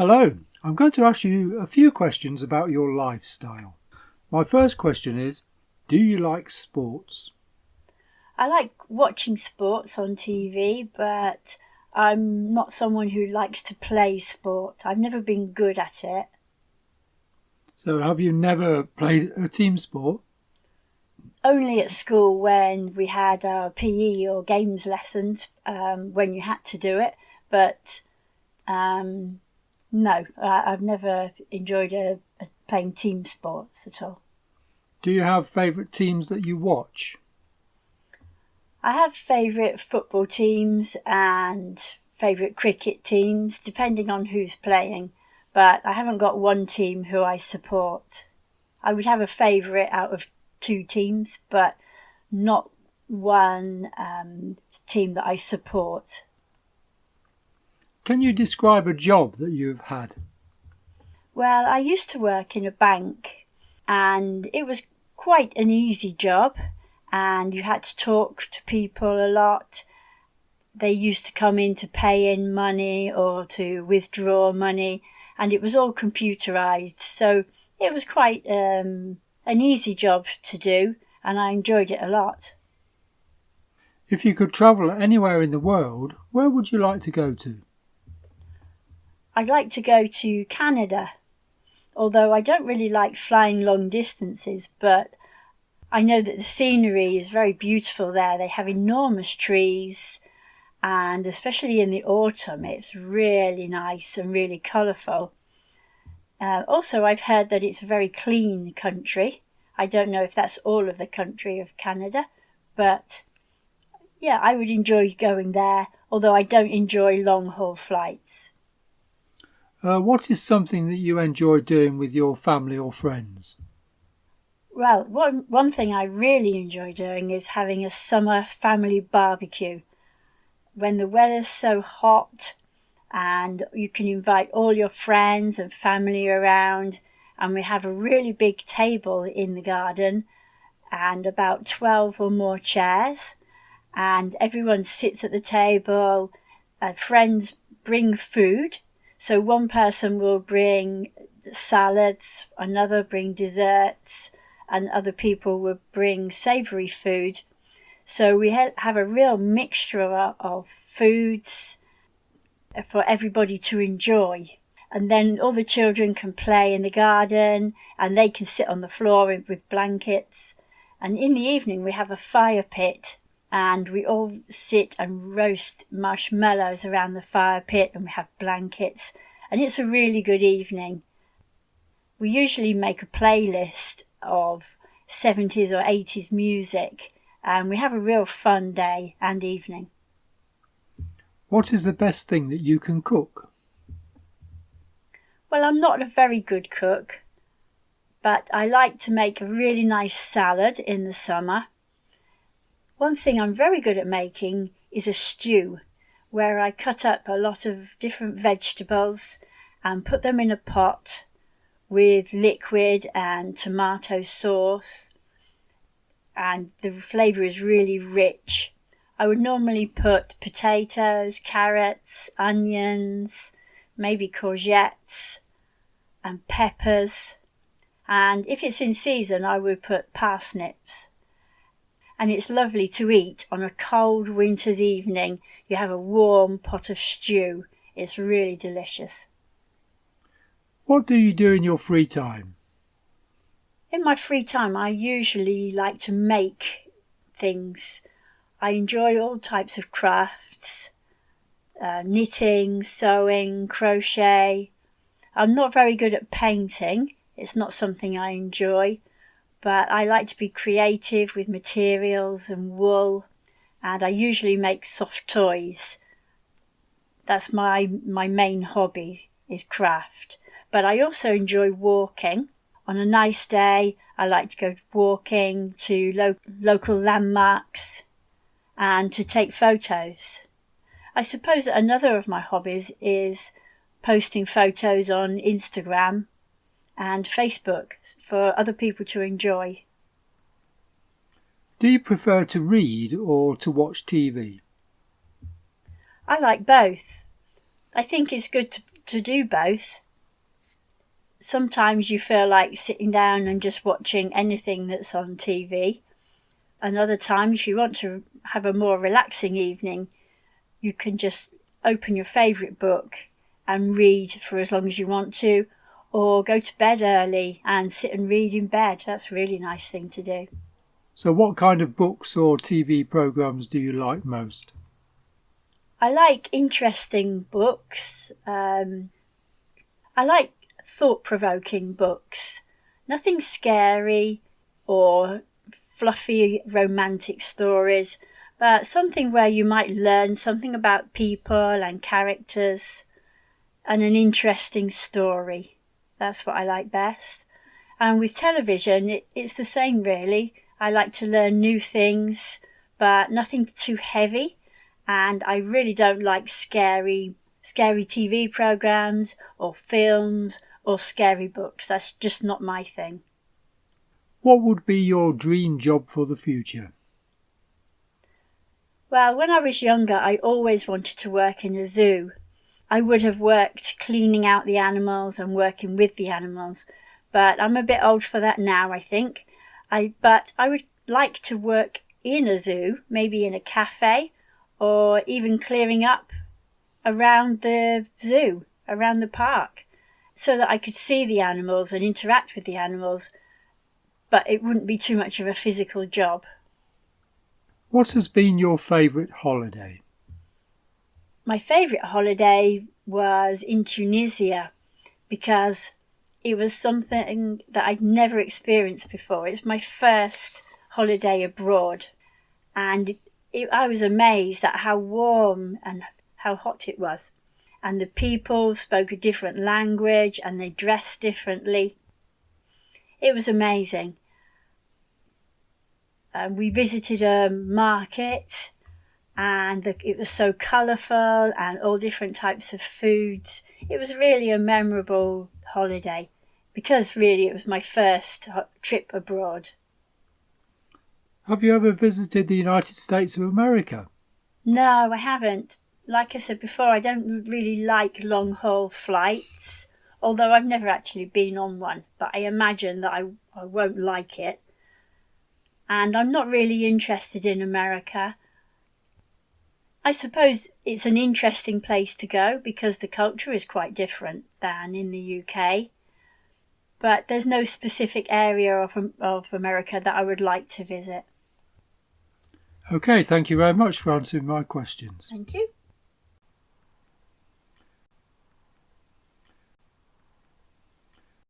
Hello, I'm going to ask you a few questions about your lifestyle. My first question is, do you like sports? I like watching sports on TV, but I'm not someone who likes to play sport. I've never been good at it. So have you never played a team sport? Only at school when we had our PE or games lessons, when you had to do it. But no, I've never enjoyed playing team sports at all. Do you have favourite teams that you watch? I have favourite football teams and favourite cricket teams, depending on who's playing, but I haven't got one team who I support. I would have a favourite out of two teams, but not one team that I support. Can you describe a job that you've had? Well, I used to work in a bank and it was quite an easy job, and you had to talk to people a lot. They used to come in to pay in money or to withdraw money, and it was all computerised, so it was quite an easy job to do, and I enjoyed it a lot. If you could travel anywhere in the world, where would you like to go to? I'd like to go to Canada, although I don't really like flying long distances, but I know that the scenery is very beautiful there. They have enormous trees, and especially in the autumn, it's really nice and really colourful. Also, I've heard that it's a very clean country. I don't know if that's all of the country of Canada, but yeah, I would enjoy going there, although I don't enjoy long-haul flights. What is something that you enjoy doing with your family or friends? Well, one thing I really enjoy doing is having a summer family barbecue. When the weather's so hot and you can invite all your friends and family around, and we have a really big table in the garden and about 12 or more chairs, and everyone sits at the table, friends bring food. So one person will bring salads, another bring desserts, and other people will bring savoury food. So we have a real mixture of foods for everybody to enjoy. And then all the children can play in the garden, and they can sit on the floor with blankets. And in the evening we have a fire pit, and we all sit and roast marshmallows around the fire pit, and we have blankets, and it's a really good evening. We usually make a playlist of 70s or 80s music, and we have a real fun day and evening. What is the best thing that you can cook? Well, I'm not a very good cook, but I like to make a really nice salad in the summer. One thing I'm very good at making is a stew, where I cut up a lot of different vegetables and put them in a pot with liquid and tomato sauce, and the flavour is really rich. I would normally put potatoes, carrots, onions, maybe courgettes and peppers, and if it's in season I would put parsnips. And it's lovely to eat on a cold winter's evening. You have a warm pot of stew. It's really delicious. What do you do in your free time? In my free time, I usually like to make things. I enjoy all types of crafts, knitting, sewing, crochet. I'm not very good at painting. It's not something I enjoy. But I like to be creative with materials and wool, and I usually make soft toys. That's my main hobby, is craft. But I also enjoy walking. On a nice day, I like to go walking to local landmarks and to take photos. I suppose that another of my hobbies is posting photos on Instagram and Facebook for other people to enjoy. Do you prefer to read or to watch TV? I like both. I think it's good to do both. Sometimes you feel like sitting down and just watching anything that's on TV. And other times, if you want to have a more relaxing evening, you can just open your favourite book and read for as long as you want to, or go to bed early and sit and read in bed. That's a really nice thing to do. So what kind of books or TV programmes do you like most? I like interesting books. I like thought-provoking books. Nothing scary or fluffy romantic stories, but something where you might learn something about people and characters and an interesting story. That's what I like best. And with television, it's the same really. I like to learn new things, but nothing too heavy. And I really don't like scary TV programmes or films or scary books. That's just not my thing. What would be your dream job for the future? Well, when I was younger, I always wanted to work in a zoo. I would have worked cleaning out the animals and working with the animals, but I'm a bit old for that now, I think. But I would like to work in a zoo, maybe in a cafe, or even clearing up around the zoo, around the park, so that I could see the animals and interact with the animals, but it wouldn't be too much of a physical job. What has been your favourite holiday? My favourite holiday was in Tunisia because it was something that I'd never experienced before. It was my first holiday abroad, and I was amazed at how warm and how hot it was. And the people spoke a different language and they dressed differently. It was amazing. We visited a market and it was so colourful and all different types of foods. It was really a memorable holiday because really it was my first trip abroad. Have you ever visited the United States of America? No, I haven't. Like I said before, I don't really like long-haul flights, although I've never actually been on one, but I imagine that I won't like it. And I'm not really interested in America. I suppose it's an interesting place to go because the culture is quite different than in the UK. But there's no specific area of America that I would like to visit. Okay, thank you very much for answering my questions. Thank you.